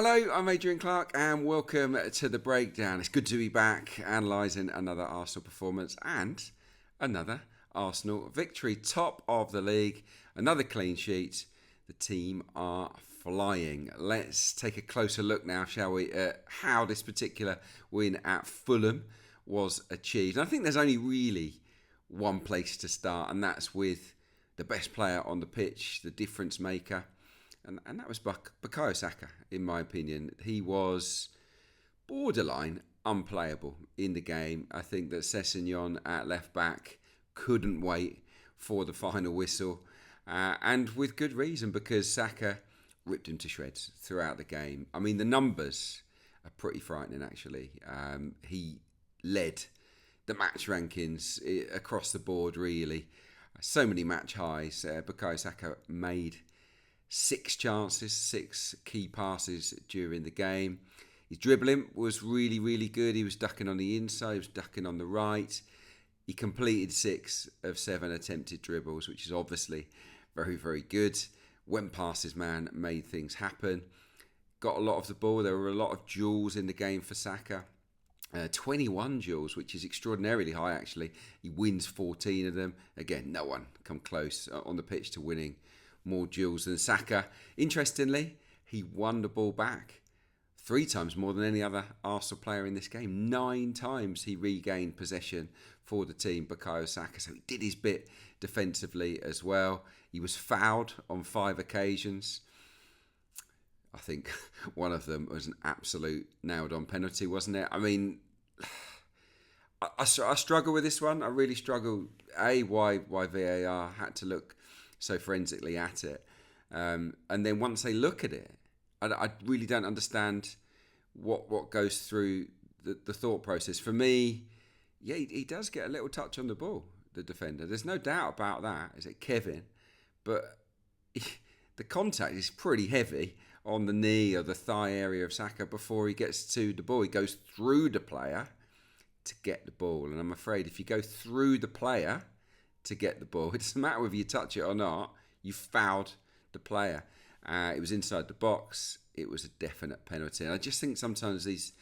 Hello, I'm Adrian Clarke and welcome to the breakdown. It's good to be back analysing another Arsenal performance and another Arsenal victory. Top of the league, another clean sheet. The team are flying. Let's take a closer look now, shall we, at how this particular win at Fulham was achieved. And I think there's only really one place to start, and that's with the best player on the pitch, the difference maker. And that was Bukayo Saka, in my opinion. He was borderline unplayable in the game. I think that Sessegnon at left back couldn't wait for the final whistle. And with good reason, because Saka ripped him to shreds throughout the game. I mean, the numbers are pretty frightening, actually. He led the match rankings across the board, really. So many match highs. Bukayo Saka made 6 chances, 6 key passes during the game. His dribbling was really, really good. He was ducking on the inside, he was ducking on the right. He completed 6 of 7 attempted dribbles, which is obviously very, very good. Went past his man, made things happen. Got a lot of the ball. There were a lot of duels in the game for Saka. 21 duels, which is extraordinarily high, actually. He wins 14 of them. Again, no one come close on the pitch to winning more duels than Saka. Interestingly, he won the ball back 3 times more than any other Arsenal player in this game. 9 times he regained possession for the team, Bukayo Saka. So he did his bit defensively as well. He was fouled on 5 occasions. I think one of them was an absolute nailed-on penalty, wasn't it? I mean, I struggle with this one. I really struggle. Why VAR had to look so forensically at it. And then once they look at it, I really don't understand what goes through the thought process. For me, yeah, he does get a little touch on the ball, the defender. There's no doubt about that. Is it Kevin? But the contact is pretty heavy on the knee or the thigh area of Saka before he gets to the ball. He goes through the player to get the ball. And I'm afraid if you go through the player to get the ball, it doesn't matter whether you touch it or not, you fouled the player. It was inside the box. It was a definite penalty. And I just think sometimes these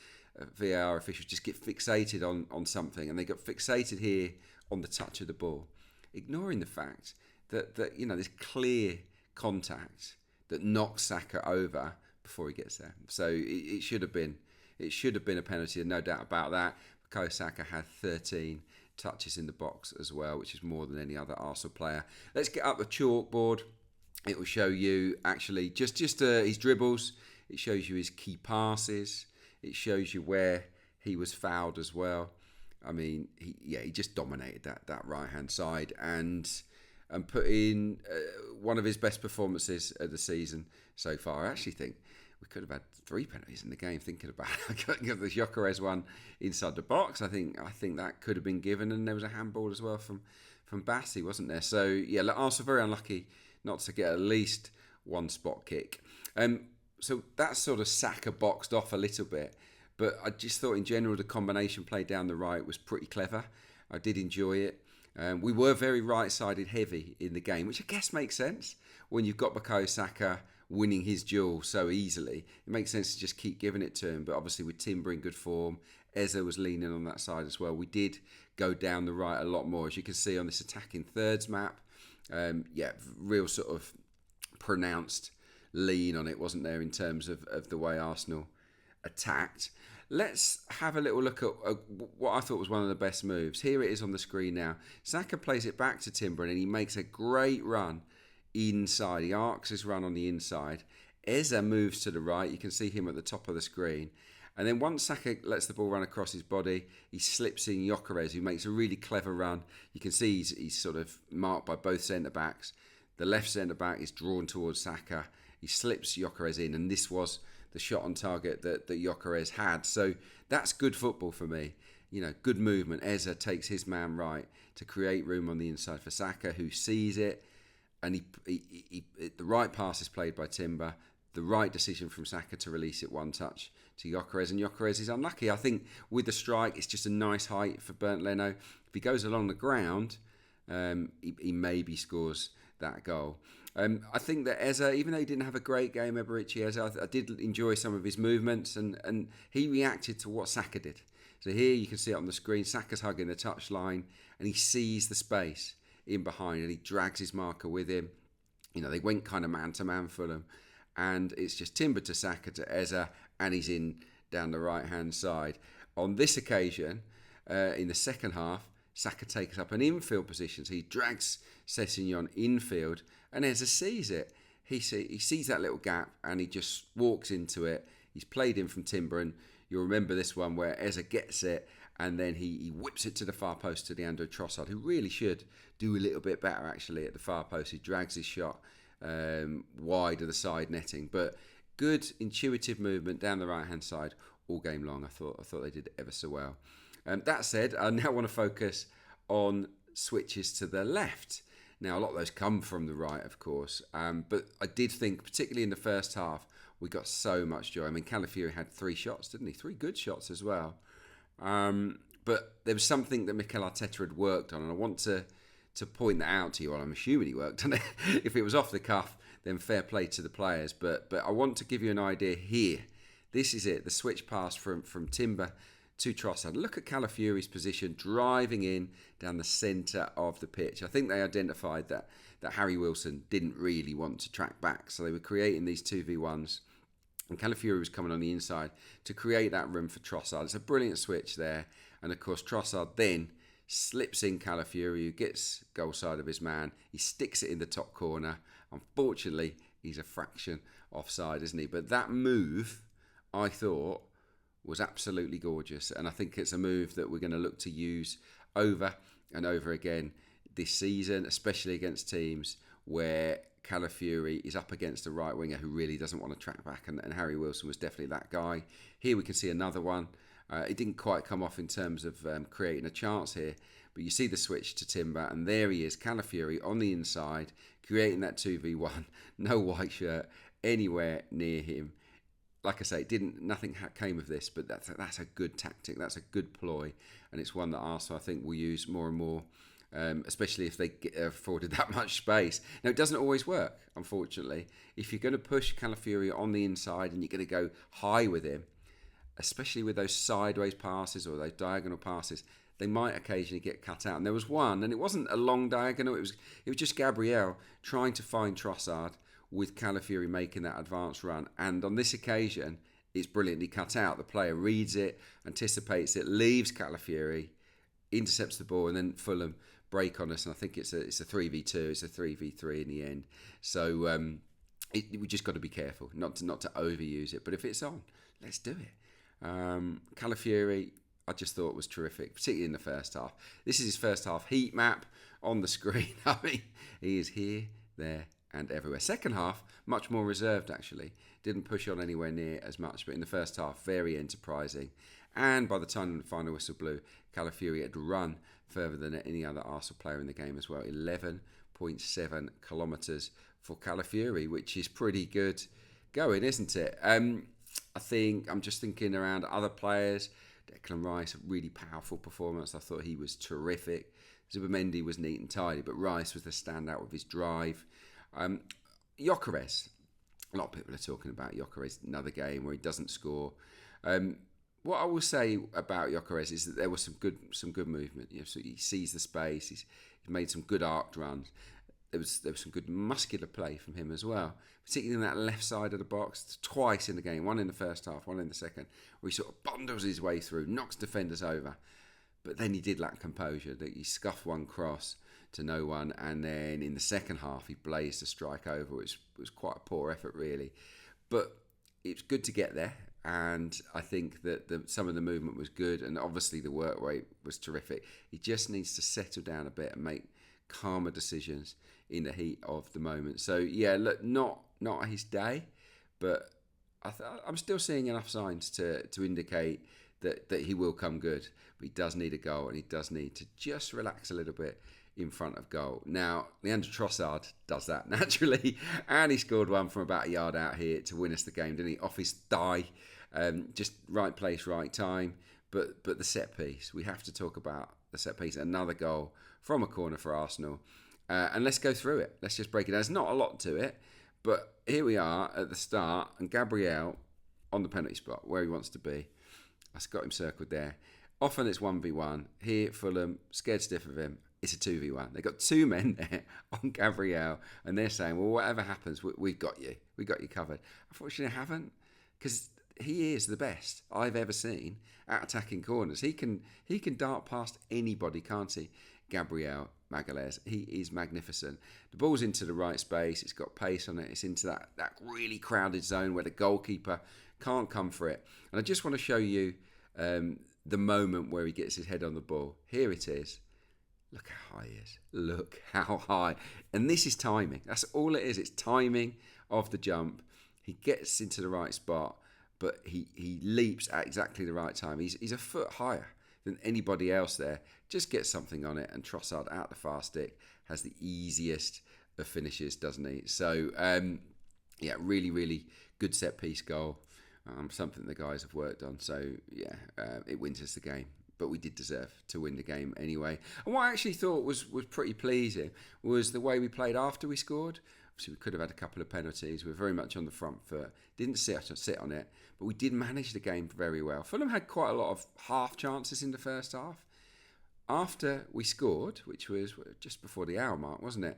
VAR officials just get fixated on something, and they got fixated here on the touch of the ball, ignoring the fact that there's clear contact that knocks Saka over before he gets there. So it should have been a penalty, and no doubt about that. Bukayo Saka had 13 touches in the box as well, which is more than any other Arsenal player. Let's get up the chalkboard. It will show you actually just his dribbles. It shows you his key passes. It shows you where he was fouled as well. I mean, he just dominated that right hand side and put in one of his best performances of the season so far. I actually think we could have had 3 penalties in the game. Thinking about it, the Gyokeres one inside the box, I think that could have been given, and there was a handball as well from Bassi, wasn't there? So yeah, Arsenal very unlucky not to get at least one spot kick. So that sort of Saka boxed off a little bit, but I just thought in general the combination play down the right was pretty clever. I did enjoy it. We were very right-sided heavy in the game, which I guess makes sense when you've got Bukayo Saka winning his duel so easily. It makes sense to just keep giving it to him. But obviously with Timber in good form, Eze was leaning on that side as well. We did go down the right a lot more, as you can see on this attacking thirds map. Real sort of pronounced lean on it, wasn't there, in terms of the way Arsenal attacked. Let's have a little look at what I thought was one of the best moves. Here it is on the screen now. Saka plays it back to Timber and he makes a great run inside. He arcs his run on the inside. Eze moves to the right. You can see him at the top of the screen. And then once Saka lets the ball run across his body, he slips in Gyokeres, who makes a really clever run. You can see he's sort of marked by both centre-backs. The left centre-back is drawn towards Saka. He slips Gyokeres in, and this was the shot on target that Gyokeres had. So that's good football for me. Good movement. Eze takes his man right to create room on the inside for Saka, who sees it. And the right pass is played by Timber. The right decision from Saka to release it one touch to Gyokeres. And Gyokeres is unlucky. I think with the strike, it's just a nice height for Bernd Leno. If he goes along the ground, he maybe scores that goal. I think that Eza, even though he didn't have a great game, Eberechi Eza, I did enjoy some of his movements, and he reacted to what Saka did. So here you can see it on the screen, Saka's hugging the touchline, and he sees the space in behind, and he drags his marker with him. They went kind of man-to-man Fulham, and it's just Timber to Saka to Eza, and he's in down the right-hand side. On this occasion, in the second half, Saka takes up an infield position, so he drags Sessegnon infield, and Eza sees it. He sees that little gap, and he just walks into it. He's played in from Timber, and you'll remember this one where Eza gets it, and then he whips it to the far post to Leandro Trossard, who really should do a little bit better, actually, at the far post. He drags his shot wide of the side netting, but good intuitive movement down the right-hand side all game long. I thought they did ever so well. That said, I now want to focus on switches to the left. Now, a lot of those come from the right, of course, but I did think, particularly in the first half, we got so much joy. I mean, Calafiori had 3 shots, didn't he? 3 good shots as well. But there was something that Mikel Arteta had worked on, and I want to point that out to you. Well, I'm assuming he worked on it. If it was off the cuff, then fair play to the players. But I want to give you an idea here. This is it, the switch pass from Timber to Trossard. Look at Calafiori's position, driving in down the centre of the pitch. I think they identified that Harry Wilson didn't really want to track back, so they were creating these 2v1s, and Calafiori was coming on the inside to create that room for Trossard. It's a brilliant switch there, and of course Trossard then slips in Calafiori, who gets goal side of his man. He sticks it in the top corner. Unfortunately, he's a fraction offside, isn't he? But that move, I thought, was absolutely gorgeous, and I think it's a move that we're going to look to use over and over again this season, especially against teams where Calafiori is up against a right winger who really doesn't want to track back, and Harry Wilson was definitely that guy. Here we can see another one. It didn't quite come off in terms of creating a chance here, but you see the switch to Timber, and there he is, Calafiori on the inside, creating that 2v1. No white shirt anywhere near him. Like I say, nothing came of this, but that's a good tactic. That's a good ploy, and it's one that Arsenal, I think, will use more and more, especially if they get afforded that much space. Now, it doesn't always work, unfortunately. If you're going to push Calafiori on the inside and you're going to go high with him, especially with those sideways passes or those diagonal passes, they might occasionally get cut out. And there was one, and it wasn't a long diagonal. It was just Gabriel trying to find Trossard, with Calafiori making that advance run. And on this occasion, it's brilliantly cut out. The player reads it, anticipates it, leaves Calafiori, intercepts the ball, and then Fulham break on us. And I think it's a 3v2, it's a 3v3 in the end. So we just got to be careful not to overuse it. But if it's on, let's do it. Calafiori, I just thought was terrific, particularly in the first half. This is his first half heat map on the screen. I mean, he is here, there, and everywhere. Second half, much more reserved actually. Didn't push on anywhere near as much, but in the first half, very enterprising. And by the time the final whistle blew, Calafiori had run further than any other Arsenal player in the game as well. 11.7 kilometres for Calafiori, which is pretty good going, isn't it? I think I'm just thinking around other players. Declan Rice, a really powerful performance. I thought he was terrific. Zubimendi was neat and tidy, but Rice was the standout with his drive. Gyokeres, a lot of people are talking about Gyokeres, another game where he doesn't score. What I will say about Gyokeres is that there was some good movement. So he sees the space. He's made some good arced runs. There was some good muscular play from him as well, particularly in that left side of the box, twice in the game, one in the first half, one in the second, where he sort of bundles his way through, knocks defenders over. But then he did lack composure. That he scuffed one cross to no one, and then in the second half he blazed a strike over, which was quite a poor effort really. But it's good to get there, and I think that some of the movement was good, and obviously the work rate was terrific. He just needs to settle down a bit and make calmer decisions in the heat of the moment. So yeah, look, not his day, but I'm still seeing enough signs to indicate that he will come good. But he does need a goal, and he does need to just relax a little bit in front of goal. Now, Leandro Trossard does that naturally, and he scored one from about a yard out here to win us the game, didn't he? Off his thigh, just right place, right time. But the set piece, we have to talk about the set piece. Another goal from a corner for Arsenal. And let's go through it. Let's just break it down. There's not a lot to it, but here we are at the start, and Gabriel on the penalty spot, where he wants to be. I've got him circled there. Often it's 1v1. Here, Fulham, scared stiff of him. It's a 2v1. They've got two men there on Gabriel, and they're saying, well, whatever happens, we've got you. We've got you covered. Unfortunately, I haven't, because he is the best I've ever seen at attacking corners. He can dart past anybody, can't he? Gabriel Magalhaes, he is magnificent. The ball's into the right space, it's got pace on it, it's into that really crowded zone where the goalkeeper can't come for it. And I just want to show you the moment where he gets his head on the ball. Here it is. Look how high he is. Look how high. And this is timing. That's all it is. It's timing of the jump. He gets into the right spot, but he leaps at exactly the right time. He's a foot higher than anybody else there. Just gets something on it, and Trossard out the far stick has the easiest of finishes, doesn't he? So, yeah, really, really good set-piece goal. Something the guys have worked on. So, yeah, it wins us the game. But we did deserve to win the game anyway. And what I actually thought was pretty pleasing was the way we played after we scored. Obviously, we could have had a couple of penalties. We were very much on the front foot. Didn't sit on it, but we did manage the game very well. Fulham had quite a lot of half chances in the first half. After we scored, which was just before the hour mark, wasn't it?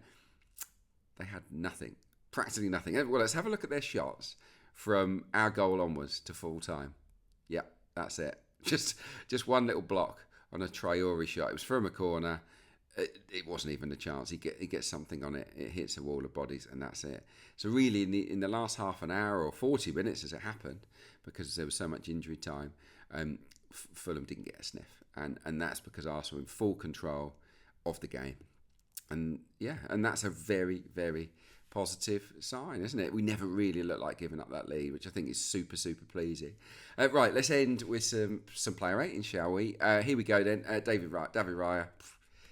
They had nothing, practically nothing. Well, let's have a look at their shots from our goal onwards to full time. Yep, that's it. Just one little block on a Traore shot. It was from a corner. It wasn't even a chance. He gets something on it. It hits a wall of bodies, and that's it. So really, in the last half an hour or 40 minutes, as it happened, because there was so much injury time, Fulham didn't get a sniff, and that's because Arsenal were in full control of the game, and that's a very, very positive sign, isn't it? We never really looked like giving up that lead, which I think is super, super pleasing. Right, let's end with some player ratings, shall we? Here we go then. David Raya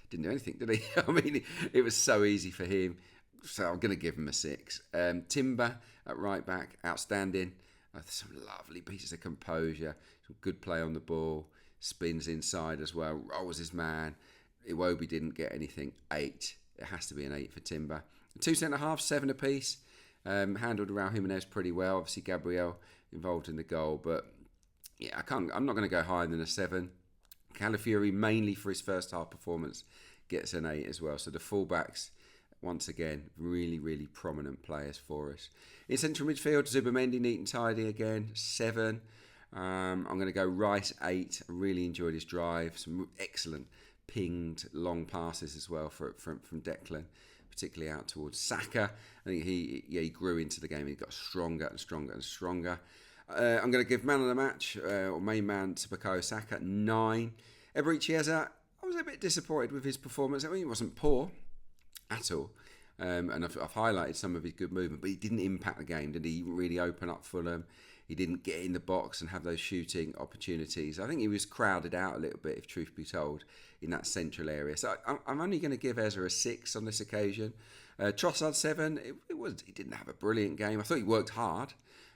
didn't do anything, did he? I mean, it was so easy for him, so I'm going to give him a 6. Timber at right back, outstanding. Some lovely pieces of composure, some good play on the ball, spins inside as well, rolls his man. Iwobi didn't get anything. 8. It has to be an 8 for Timber. 2 centre-halves, 7 apiece. Handled Raul Jimenez pretty well. Obviously, Gabriel involved in the goal, but yeah, I'm not going to go higher than a 7. Calafiori, mainly for his first half performance, gets an 8 as well. So the fullbacks, once again, really, really prominent players for us. In central midfield, Zubimendi, neat and tidy again, 7. I'm going to go Rice, 8. I really enjoyed his drive. Some excellent pinged long passes as well from Declan, particularly out towards Saka. I think he grew into the game. He got stronger and stronger and stronger. I'm going to give man of the match, or main man, to Bukayo Saka, 9. Eberechi Eze, I was a bit disappointed with his performance. I mean, he wasn't poor at all. And I've highlighted some of his good movement, but he didn't impact the game, did he? He didn't really open up Fulham. He didn't get in the box and have those shooting opportunities. I think he was crowded out a little bit, if truth be told, in that central area. So I'm only going to give Eze a 6 on this occasion. Trossard, 7. He didn't have a brilliant game. I thought he worked hard.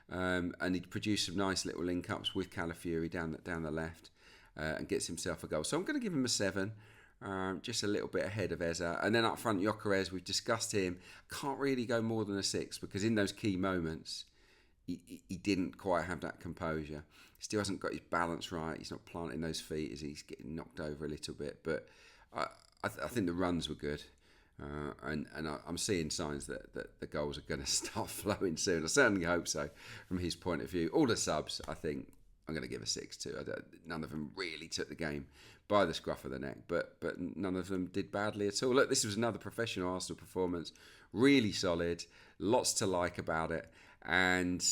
And he produced some nice little link-ups with Calafiori down the left and gets himself a goal. So I'm going to give him a 7, just a little bit ahead of Eze. And then up front, Gyokeres, we've discussed him. Can't really go more than a 6 because in those key moments, he didn't quite have that composure. He still hasn't got his balance right. He's not planting those feet as he's getting knocked over a little bit. But I think the runs were good. And I'm seeing signs that the goals are going to start flowing soon. I certainly hope so from his point of view. All the subs, I think, I'm going to give a 6 to. None of them really took the game by the scruff of the neck, but none of them did badly at all. Look, this was another professional Arsenal performance. Really solid. Lots to like about it. And,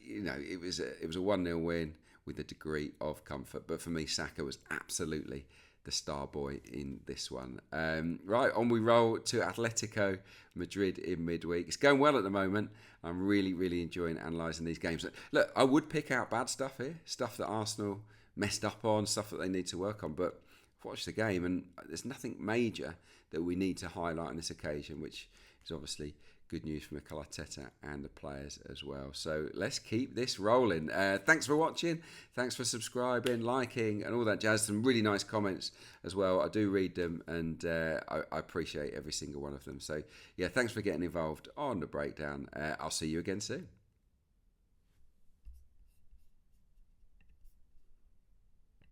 it was a 1-0 win with a degree of comfort. But for me, Saka was absolutely the star boy in this one. Right, on we roll to Atletico Madrid in midweek. It's going well at the moment. I'm really, really enjoying analysing these games. Look, I would pick out bad stuff here, stuff that Arsenal messed up on, stuff that they need to work on, but watch the game and there's nothing major that we need to highlight on this occasion, which is obviously good news from Mikel Arteta and the players as well. So let's keep this rolling. Thanks for watching. Thanks for subscribing, liking, and all that jazz. Some really nice comments as well. I do read them, and I appreciate every single one of them. So yeah, thanks for getting involved on the breakdown. I'll see you again soon.